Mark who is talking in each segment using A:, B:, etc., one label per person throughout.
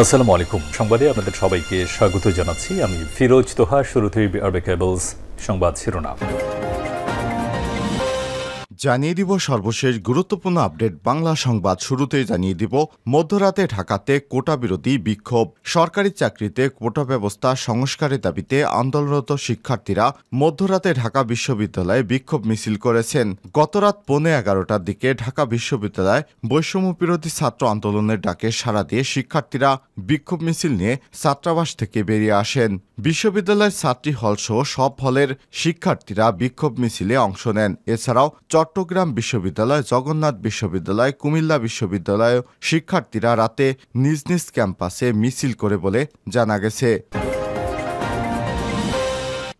A: আসসালামু আলাইকুম। সংবাদে আপনাদের সবাইকে স্বাগত জানাচ্ছি। আমি ফিরোজ তোহা। শুরুতেই আরবে কেবলস সংবাদ শিরোনাম
B: জানিয়ে দিব সর্বশেষ গুরুত্বপূর্ণ আপডেট বাংলা সংবাদ। শুরুতেই জানিয়ে দিব মধ্যরাতে ঢাকাতে কোটা বিরোধী বিক্ষোভ। সরকারি চাকরিতে কোটা ব্যবস্থা সংস্কারের দাবিতে আন্দোলনরত শিক্ষার্থীরা মধ্যরাতে ঢাকা বিশ্ববিদ্যালয়ে বিক্ষোভ মিছিল করেছেন। গতরাত 11:15টার দিকে ঢাকা বিশ্ববিদ্যালয় বৈষম্য বিরোধী ছাত্র আন্দোলনের ডাকে সাড়া দিয়ে শিক্ষার্থীরা বিক্ষোভ মিছিল নিয়ে ছাত্রাবাস থেকে বেরিয়ে আসেন। বিশ্ববিদ্যালয়ের ছাত্রী হলসহ সব হলের শিক্ষার্থীরা বিক্ষোভ মিছিলে অংশ নেন। এছাড়াও চট্টগ্রাম বিশ্ববিদ্যালয়, জগন্নাথ বিশ্ববিদ্যালয়, কুমিল্লা বিশ্ববিদ্যালয় শিক্ষার্থীরা রাতে নিজ নিজ ক্যাম্পাসে মিছিল করে বলে জানা গেছে।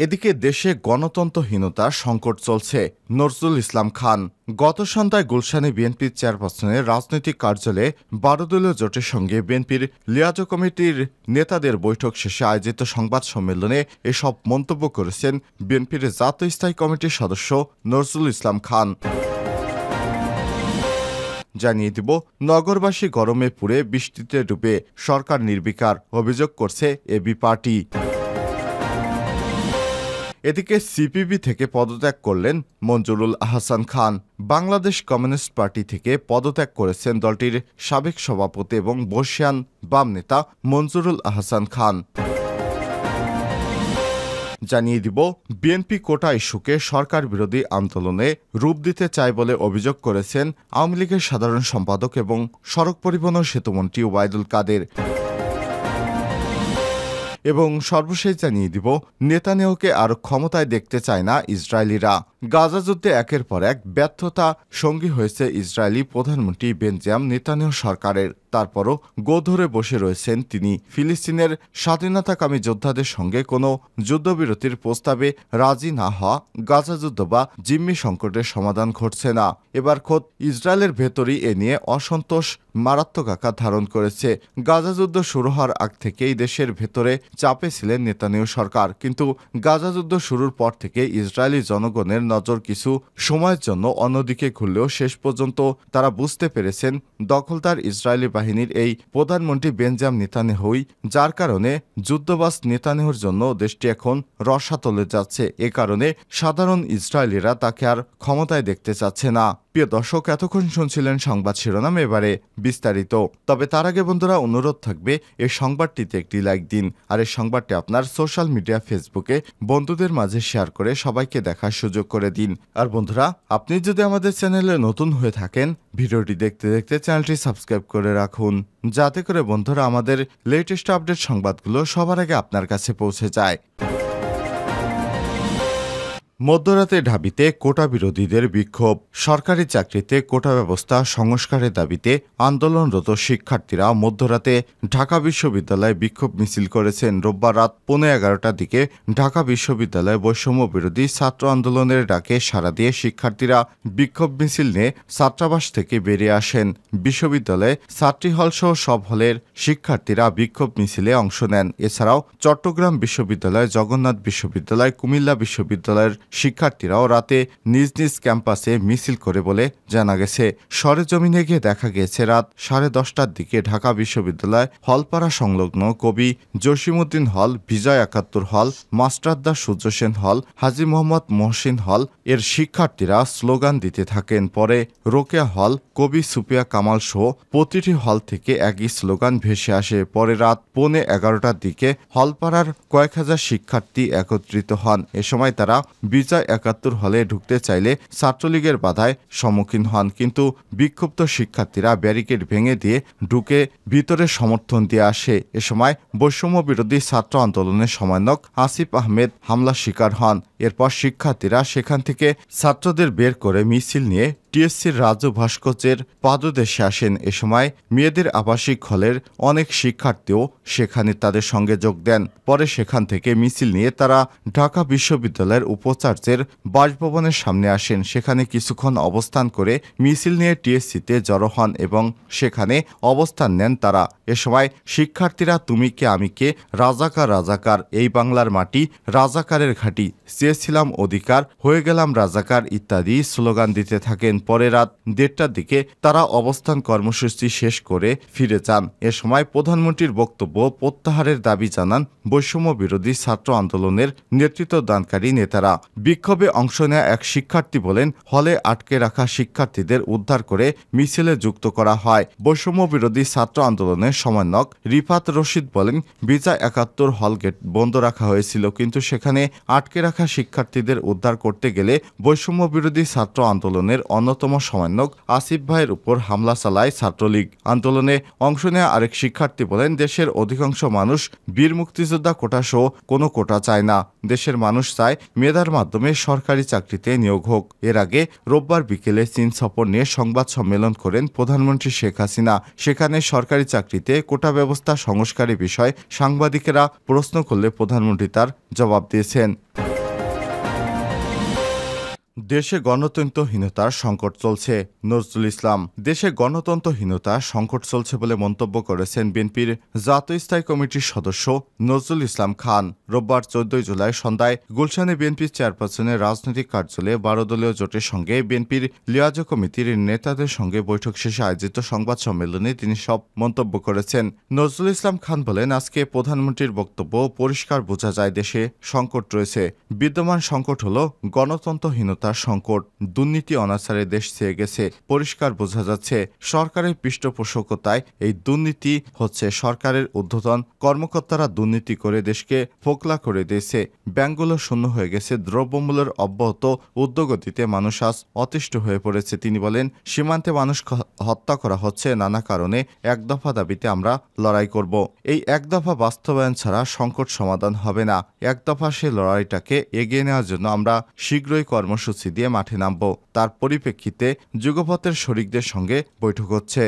B: এদিকে দেশে গণতন্ত্রহীনতার সংকট চলছে। নজরুল ইসলাম খান গত সন্ধ্যায় গুলশানে বিএনপির চেয়ারপারসনের রাজনৈতিক কার্যালয়ে 12 দলীয় জোটের সঙ্গে বিএনপির লিয়াজো কমিটির নেতাদের বৈঠক শেষে আয়োজিত সংবাদ সম্মেলনে এসব মন্তব্য করেছেন বিএনপির জাতীয় স্থায়ী কমিটির সদস্য নজরুল ইসলাম খান। জানিয়ে দিব নগরবাসী গরমে পুড়ে বৃষ্টিতে ডুবে সরকার নির্বিকার, অভিযোগ করছে এবি পার্টি। এদিকে সিপিবি থেকে পদত্যাগ করলেন মঞ্জুরুল আহসান খান। বাংলাদেশ কমিউনিস্ট পার্টি থেকে পদত্যাগ করেছেন দলটির সাবেক সভাপতি এবং বর্ষিয়ান বাম নেতা মঞ্জুরুল আহসান খান। জানিয়ে দিব বিএনপি কোটা ইস্যুকে সরকার বিরোধী আন্দোলনে রূপ দিতে চায় বলে অভিযোগ করেছেন আওয়ামী লীগের সাধারণ সম্পাদক এবং সড়ক পরিবহন ও সেতুমন্ত্রী ওবায়দুল কাদের। এবং সর্বশেষ জানিয়ে দিব নেতানিয়াহুকে আর ক্ষমতায় দেখতে চায় না ইসরায়েলিরা। গাজা যুদ্ধে একের পর এক ব্যর্থতা সঙ্গী হয়েছে ইসরায়েলি প্রধানমন্ত্রী বেঞ্জামিন নেতানিয়াহু সরকারের। তারপরও গো ধরে বসে রয়েছেন তিনি। ফিলিস্তিনের স্বাধীনতাকামী যোদ্ধাদের সঙ্গে কোনো যুদ্ধবিরতির প্রস্তাবে রাজি না হওয়া গাজা যুদ্ধ বা জিম্মি সংকটের সমাধান ঘটছে না। এবার খোদ ইসরায়েলের ভেতরই এ নিয়ে অসন্তোষ মারাত্মক আকার ধারণ করেছে। গাজা যুদ্ধ শুরু হওয়ার আগ থেকেই দেশের ভেতরে চাপে ছিলেন নেতানিয়াহু সরকার, কিন্তু গাজা যুদ্ধ শুরুর পর থেকে ইসরায়েলি জনগণের নজর কিছু সময়ের জন্য অন্যদিকে ঘুরলেও শেষ পর্যন্ত তারা বুঝতে পেরেছেন দখলদার ইসরায়েলি বাহিনীর এই প্রধানমন্ত্রী বেঞ্জামিন নেতানিয়াহুই, যার কারণে যুদ্ধবাজ নেতানিয়াহুর জন্য দেশটি এখন রসাতলে যাচ্ছে। এ কারণে সাধারণ ইসরায়েলিরা তাকে আর ক্ষমতায় দেখতে চাচ্ছে না। প্রিয় দর্শক, এতক্ষণ শুনছিলেন সংবাদ শিরোনাম, এবারে বিস্তারিত। তবে তার আগে বন্ধুরা অনুরোধ থাকবে এই সংবাদটিতে একটি লাইক দিন, আর এই সংবাদটি আপনার সোশ্যাল মিডিয়া ফেসবুকে বন্ধুদের মাঝে শেয়ার করে সবাইকে দেখার সুযোগ করে দিন। আর বন্ধুরা, আপনি যদি আমাদের চ্যানেলে নতুন হয়ে থাকেন, ভিডিওটি দেখতে দেখতে চ্যানেলটি সাবস্ক্রাইব করে রাখুন, যাতে করে বন্ধুরা আমাদের লেটেস্ট আপডেট সংবাদগুলো সবার আগে আপনার কাছে পৌঁছে যায়। মধ্যরাতে ঢাবিতে কোটা বিরোধীদের বিক্ষোভ। সরকারি চাকরিতে কোটা ব্যবস্থা সংস্কারের দাবিতে আন্দোলনরত শিক্ষার্থীরা মধ্যরাতে ঢাকা বিশ্ববিদ্যালয়ে বিক্ষোভ মিছিল করেছেন। রোববার রাত 11:15টার দিকে ঢাকা বিশ্ববিদ্যালয়ে বৈষম্য বিরোধী ছাত্র আন্দোলনের ডাকে সাড়া দিয়ে শিক্ষার্থীরা বিক্ষোভ মিছিল নিয়ে ছাত্রাবাস থেকে বেরিয়ে আসেন। বিশ্ববিদ্যালয়ে ছাত্রী হলসহ সব হলের শিক্ষার্থীরা বিক্ষোভ মিছিলে অংশ নেন। এছাড়াও চট্টগ্রাম বিশ্ববিদ্যালয়, জগন্নাথ বিশ্ববিদ্যালয়, কুমিল্লা বিশ্ববিদ্যালয়ের শিক্ষার্থীরাও রাতে নিজ নিজ ক্যাম্পাসে মিছিল করে বলে জানা গেছে। সরেজমিনে গিয়ে দেখা গেছে রাত 10:30টার দিকে ঢাকা বিশ্ববিদ্যালয় হলপাড়া সংলগ্ন কবি জসিমউদ্দিন হল, বিজয় 71 হল, মাস্টারদা সূর্য সেন হল, হাজী মোহাম্মদ মহসিন হল এর শিক্ষার্থীরা স্লোগান দিতে থাকেন। পরে রোকেয়া হল, কবি সুফিয়া কামাল সহ প্রতিটি হল থেকে একই স্লোগান ভেসে আসে। পরে রাত 11:15টার দিকে হলপাড়ার কয়েক হাজার শিক্ষার্থী একত্রিত হন। এ সময় তারা বিজয় 71 হলে ঢুকতে চাইলে ছাত্রলীগের বাধায় সম্মুখীন হন, কিন্তু বিক্ষুব্ধ শিক্ষার্থীরা ব্যারিকেড ভেঙে দিয়ে ঢুকে ভিতরে সমর্থন দিয়ে আসে। এ সময় বৈষম্য বিরোধী ছাত্র আন্দোলনের সমন্বয়ক আসিফ আহমেদ হামলার শিকার হন। এরপর শিক্ষার্থীরা সেখান থেকে ছাত্রদের বের করে মিছিল নিয়ে টিএসসির রাজু ভাস্কর্যের পাদদেশে আসেন। এ সময় মেয়েদের আবাসিক হলের অনেক শিক্ষার্থীও সেখানে তাদের সঙ্গে যোগ দেন। পরে সেখান থেকে মিছিল নিয়ে তারা ঢাকা বিশ্ববিদ্যালয়ের উপাচার্যের বাসভবনের সামনে আসেন। সেখানে কিছুক্ষণ অবস্থান করে মিছিল নিয়ে টিএসসিতে জড়ো হন এবং সেখানে অবস্থান নেন তারা। এ সময় শিক্ষার্থীরা তুমি কে আমি কে, রাজাকার রাজাকার, এই বাংলার মাটি রাজাকারের ঘাঁটি, চেয়েছিলাম অধিকার, হয়ে গেলাম রাজাকার ইত্যাদি স্লোগান দিতে থাকেন। পরে রাত 1:30টার দিকে তারা অবস্থান কর্মসূচি শেষ করে ফিরে যান। এ সময় প্রধানমন্ত্রীর বক্তব্য প্রত্যাহারের দাবি জানান বৈষম্য বিরোধী ছাত্র আন্দোলনের নেতৃত্বদানকারী নেতারা। বিক্ষোভে অংশ নেওয়া এক শিক্ষার্থী বলেন, হলে আটকে রাখা শিক্ষার্থীদের উদ্ধার করে মিছিলে যুক্ত করা হয়। বৈষম্য বিরোধী ছাত্র আন্দোলনের সমন্বয়ক রিফাত রশিদ বলেন, বিজয় ৭১ হল গেট বন্ধ রাখা হয়েছিল, কিন্তু সেখানে আটকে রাখা শিক্ষার্থীদের উদ্ধার করতে গেলে বৈষম্য বিরোধী ছাত্র আন্দোলনের অন্যতম সমন্বয়ক আসিফ ভাইয়ের উপর হামলা চালায় ছাত্রলীগ। আন্দোলনে অংশ নেওয়া আরেক শিক্ষার্থী বলেন, দেশের অধিকাংশ মানুষ বীর মুক্তিযোদ্ধা কোটা সহ কোনো কোটা চায় না। দেশের মানুষ চায় মেধার মাধ্যমে সরকারি চাকরিতে নিয়োগ হোক। এর আগে রোববার বিকেলে চীন সফর নিয়ে সংবাদ সম্মেলন করেন প্রধানমন্ত্রী শেখ হাসিনা। সেখানে সরকারি চাকরিতে কোটা ব্যবস্থা সংস্কারের বিষয়ে সাংবাদিকেরা প্রশ্ন করলে প্রধানমন্ত্রী তার জবাব দিয়েছেন। দেশে গণতন্ত্রহীনতার সংকট চলছে। নজরুল ইসলাম। দেশে গণতন্ত্রহীনতার সংকট চলছে বলে মন্তব্য করেছেন বিএনপির জাতীয় স্থায়ী কমিটির সদস্য নজরুল ইসলাম খান। রোববার 14 জুলাই সন্ধ্যায় গুলশানে বিএনপির চেয়ারপারসনের রাজনৈতিক কার্যালয়ে 12 দলীয় জোটের সঙ্গে বিএনপির লিয়াজো কমিটির নেতাদের সঙ্গে বৈঠক শেষে আয়োজিত সংবাদ সম্মেলনে তিনি সব মন্তব্য করেছেন। নজরুল ইসলাম খান বলেন, আজকে প্রধানমন্ত্রীর বক্তব্য পরিষ্কার বোঝা যায় দেশে সংকট রয়েছে। বিদ্যমান সংকট হল গণতন্ত্রহীনতার সংকট। দুর্নীতি অনাচারে দেশ ছেয়ে গেছে। পরিষ্কার বোঝা যাচ্ছে সরকারের পৃষ্ঠপোষকতায় এই দুর্নীতি হচ্ছে। সরকারের ঊর্ধ্বতন কর্মকর্তারা দুর্নীতি করে দেশকে ফোকলা করে দিয়েছে। ব্যাংকগুলো শূন্য হয়ে গেছে। দ্রব্যমূল্যের অব্যাহত ঊর্ধ্বগতিতে মানুষ আজ অতিষ্ঠ হয়ে পড়েছে। তিনি বলেন, সীমান্তে মানুষ হত্যা করা হচ্ছে নানা কারণে। এক দফা দাবিতে আমরা লড়াই করব। এই এক দফা বাস্তবায়ন ছাড়া সংকট সমাধান হবে না। এক দফা সে লড়াইটাকে এগিয়ে নেওয়ার জন্য আমরা শীঘ্রই কর্মসূচি দিয়ে মাঠে নামব। তার পরিপ্রেক্ষিতে যুগপথের শরিকদের সঙ্গে বৈঠক হচ্ছে।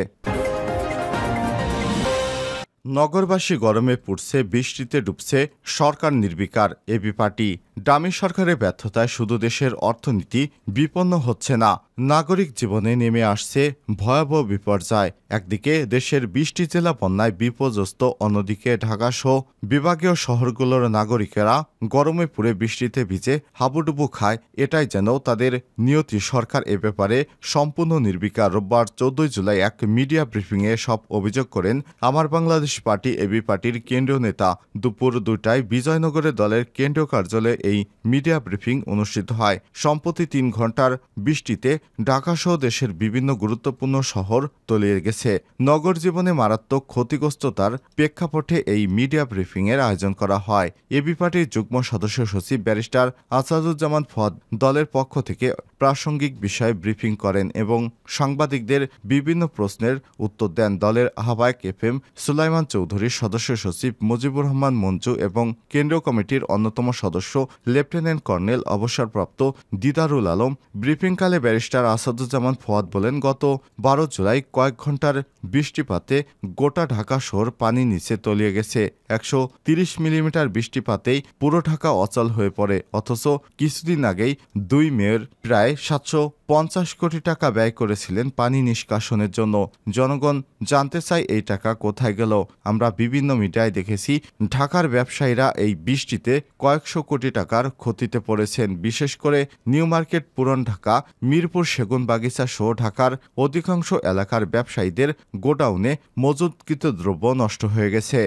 B: নগরবাসী গরমে পুড়ছে, বৃষ্টিতে ডুবছে, সরকার নির্বিকার। AB party. ডামি সরকারের ব্যর্থতায় শুধু দেশের অর্থনীতি বিপন্ন হচ্ছে না, নাগরিক জীবনে নেমে আসছে ভয়াবহ বিপর্যয়। একদিকে দেশের 20টি জেলা বন্যায় বিপর্যস্ত, অন্যদিকে ঢাকাসহ বিভাগীয় শহরগুলোর নাগরিকেরা গরমে পুড়ে বৃষ্টিতে ভিজে হাবুডুবু খায়। এটাই যেন তাদের নিয়তি। সরকার এ ব্যাপারে সম্পূর্ণ নির্বিকার। রোববার 14 জুলাই এক মিডিয়া ব্রিফিংয়ে সব অভিযোগ করেন আমার বাংলাদেশ পার্টি এবি পার্টির কেন্দ্রীয় নেতা। দুপুর 2টায় বিজয়নগরে দলের কেন্দ্রীয় কার্যালয়ে এই মিডিয়া ব্রিফিং অনুষ্ঠিত হয়। সম্প্রতি 3 ঘন্টার বৃষ্টিতে ঢাকাসহ দেশের বিভিন্ন গুরুত্বপূর্ণ শহর তলিয়ে গেছে। নগর জীবনে মারাত্মক ক্ষতিগ্রস্ততার প্রেক্ষাপটে এই মিডিয়া ব্রিফিংয়ের আয়োজন করা হয়। এবি পার্টির যুগ্ম সদস্য সচিব ব্যারিস্টার আসাদুজ্জামান ফদ দলের পক্ষ থেকে প্রাসঙ্গিক বিষয়ে ব্রিফিং করেন এবং সাংবাদিকদের বিভিন্ন প্রশ্নের উত্তর দেন। দলের আহ্বায়ক FM সুলাইমান চৌধুরী, সদস্য সচিব মুজিবুর রহমান মঞ্জু এবং কেন্দ্রীয় কমিটির অন্যতম সদস্য লেফটেন্যান্ট কর্নেল অবসরপ্রাপ্ত দিদারুল আলম। ব্রিফিংকালে ব্যারিস্টার আসাদুজ্জামান ফওয়াদ বলেন, গত 12 জুলাই কয়েক ঘন্টার বৃষ্টিপাতে গোটা ঢাকা শহর পানি নিচে তলিয়ে গেছে। 130 মিলিমিটার বৃষ্টিপাতেই পুরো ঢাকা অচল হয়ে পড়ে। অথচ কিছুদিন আগেই 2 মেয়র প্রায় 750 কোটি টাকা ব্যয় করেছিলেন পানি নিষ্কাশনের জন্য। জনগণ জানতে চায় এই টাকা কোথায় গেল। আমরা বিভিন্ন মিডিয়ায় দেখেছি ঢাকার ব্যবসায়ীরা এই বৃষ্টিতে কয়েকশো কোটি টাকার ক্ষতিতে পড়েছেন। বিশেষ করে নিউ মার্কেট, পুরান ঢাকা, মিরপুর, সেগুনবাগিচা সহ ঢাকার অধিকাংশ এলাকার ব্যবসায়ীদের গোডাউনে মজুতকৃত দ্রব্য নষ্ট হয়ে গেছে।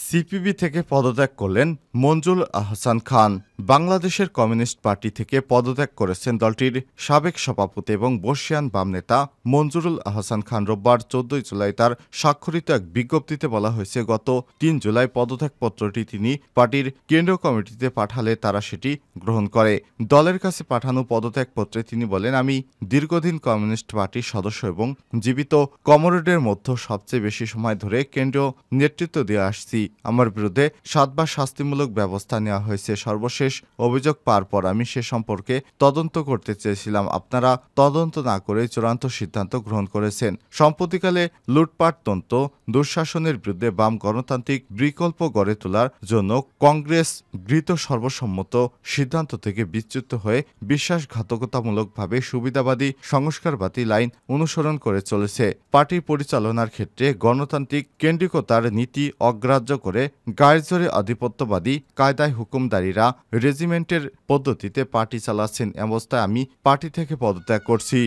B: সিপিবি থেকে পদত্যাগ করলেন মঞ্জুরুল আহসান খান। বাংলাদেশের কমিউনিস্ট পার্টি থেকে পদত্যাগ করেছেন দলটির সাবেক সভাপতি এবং বর্ষিয়ান বাম নেতা মঞ্জুরুল আহসান খান। রোববার 14 জুলাই তার স্বাক্ষরিত এক বিজ্ঞপ্তিতে বলা হয়েছে, গত 3 জুলাই পদত্যাগপত্রটি তিনি পার্টির কেন্দ্রীয় কমিটিতে পাঠালে তারা সেটি গ্রহণ করে। দলের কাছে পাঠানো পদত্যাগপত্রে তিনি বলেন, আমি দীর্ঘদিন কমিউনিস্ট পার্টির সদস্য এবং জীবিত কমরেডের মধ্যে সবচেয়ে বেশি সময় ধরে কেন্দ্রীয় নেতৃত্ব দিয়ে আসছি। আমার বিরুদ্ধে 7 বার শাস্তিমূলক ব্যবস্থা নেওয়া হয়েছে। সর্বশেষ অভিযোগ পাওয়ার পর আমি সে সম্পর্কে তদন্ত করতে চেয়েছিলাম। আপনারা তদন্ত না করে চূড়ান্ত সিদ্ধান্ত গ্রহণ করেছেন। সম্প্রতিকালে লুটপাটতন্ত্র, দুঃশাসনের বিরুদ্ধে বাম গণতান্ত্রিক বিকল্প গড়ে তোলার জন্য কংগ্রেস গৃহীত সর্বসম্মত সিদ্ধান্ত থেকে বিচ্যুত হয়ে বিশ্বাসঘাতকতামূলকভাবে সুবিধাবাদী সংস্কারবাদী লাইন অনুসরণ করে চলেছে। পার্টির পরিচালনার ক্ষেত্রে গণতান্ত্রিক কেন্দ্রিকতার নীতি অগ্রাহ্য করে করে গায়ের জোরে আধিপত্যবাদী কায়দায় হুকুমদারিরা রেজিমেন্টের পদ্ধতিতে পার্টি চালাচ্ছেন, অবস্থায় আমি পার্টি থেকে পদত্যাগ করছি।